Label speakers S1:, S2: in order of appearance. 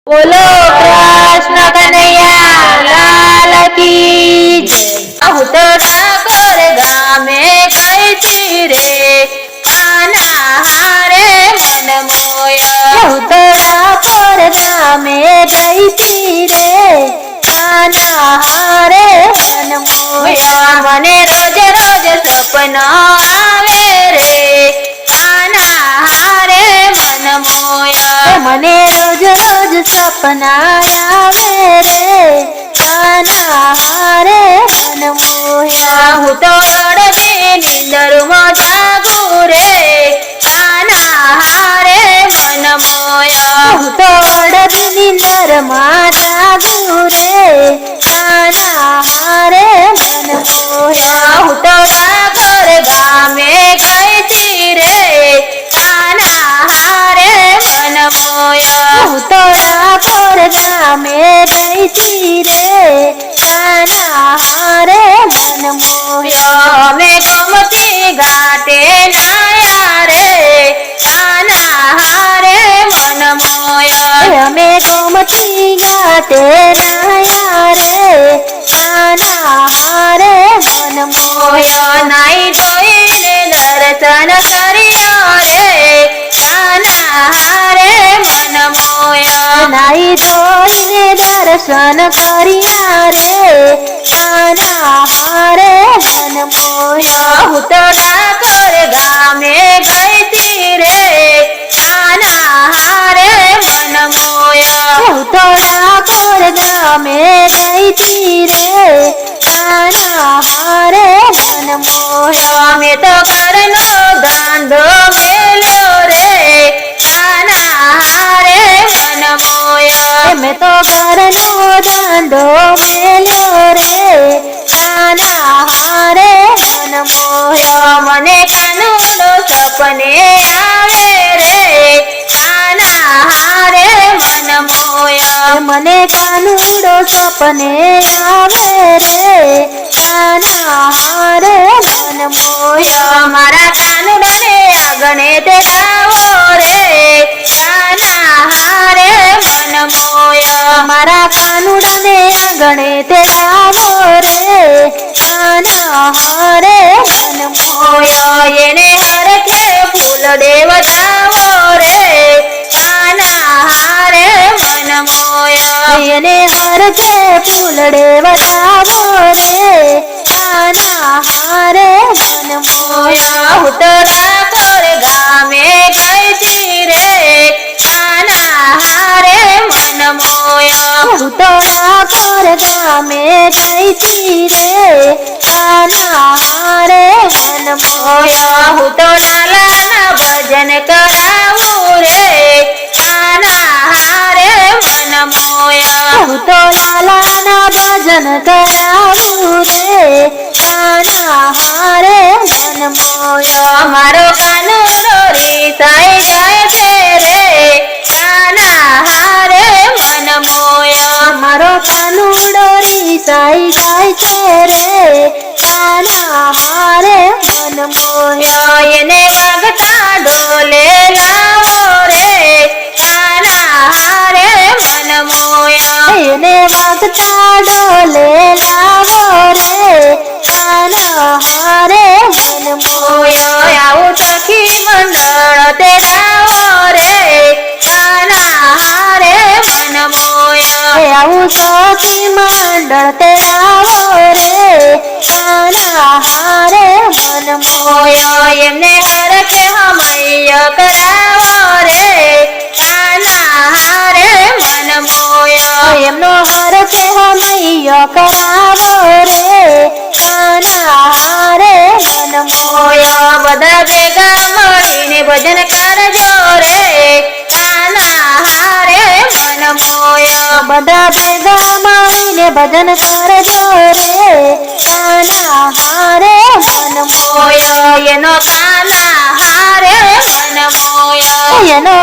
S1: बोलो कृष्ण कन्हैया लाल की जय। હું તો ડાકોર ગામે ગઈ તી રે કાના હારે મન મોયા। હું તો ડાકોર ગામે ગઈ તી રે કાના હારે મન મોયા। મને રોજ રોજ સપના આવે રે કાના હારે મન મોયા। મને રોજ રોજ સપના આવે રે કાના હારે મન મોયા। હું તો અડધી નીંદરમાં જાગું રે કાના હારે મન મોયા। હું તો અડધી નીંદરમાં જાગું રે કાના હારે મન મોયા। હું તો ડાકોર ગામે ગઈ તી રે કાના હારે મન મોયા। હું તો ડાકોર ગામે ગઈ તી રે કાના હારે મન મોયા। અમે ગોમતી ઘાટે નાયા રે કાના હારે મન મોયા। અમે ગોમતી ઘાટે નાયા રે કાના હારે મન મોયા। નાઈ ધોઈને દર્શન કર્યા રે કાના હારે મન મોયા। નાઈ ધોઈને દર્શન કર્યા રે કાના હારે મન મોયા। હું તો ડાકોર ગામે ગઈ તી રે કાના હારે મન મોયા। હું તો ડાકોર ગામે ગઈ તી રે કાના હારે મન મોયા। મેં તો ઘરનો ગાંધો મેલ્યો રે કાના હારે મન મોયા। મેં તો ઘરનો ગાંધો મેલ્યો રે કાના હારે મન મોયા। મને કાનુડો સપને આવે રે કાના હારે મન મોયા। મને કાનુડો સપને આવે રે કાના હારે મન મોયા। મારા કાનુડાને આંગણે તેડાવો રે કાના હારે મન મોયા। મારા કાનુડાને આંગણે તેડાવો રે કાના હારે મન મોયા। એને હરખે ફૂલડે વધાવો રે કાના હારે મન મોયા। એને હરખે ફૂલડે વધાવો રે કાના હારે મન મોયા। હું તો ડાકોર ગામે ગઈ તી રે કાના હારે મન મોયા। હું તો ડાકોર ગામે ગઈ તી રે કાના હારે મન મોયા। હું તો લાલાના ભજન કરાવું રે કાના હારે મન મોયા। હું તો લાલાના ભજન કરાવું રે કાના હારે મન મોયા। મારો કાનુડો રીસાઈ જાય છે રે કાના હારે મન મોયા। મારો કાનુડો રીસાઈ જાય છે રે કાના હારે મન મોયા। એને વાગતા ઢોલે લાવો રે કાના હારે મન મોયા। એને વાગતા ઢોલે લાવો રે કાના હારે મન મોયા। આવું સખી મંડળ તેડાવો રે કાના હારે મન મોયા। આવું સખી મંડળ તેડાવો રે કાના હારે મન મોયા। એમને હરખે હમૈય કરાવો રે કાના હારે મન મોયા। એમનો હરખે હમૈય કરાવો રે કાના હારે મન મોયા। બધા ભેગા મળીને ભજન કરજો રે કાના હારે મન મોયા। બધા ભેગા મળીને ભજન કરજો રે કાના હારે મન મોયા। એનો કાના હારે મન મોયા। એનો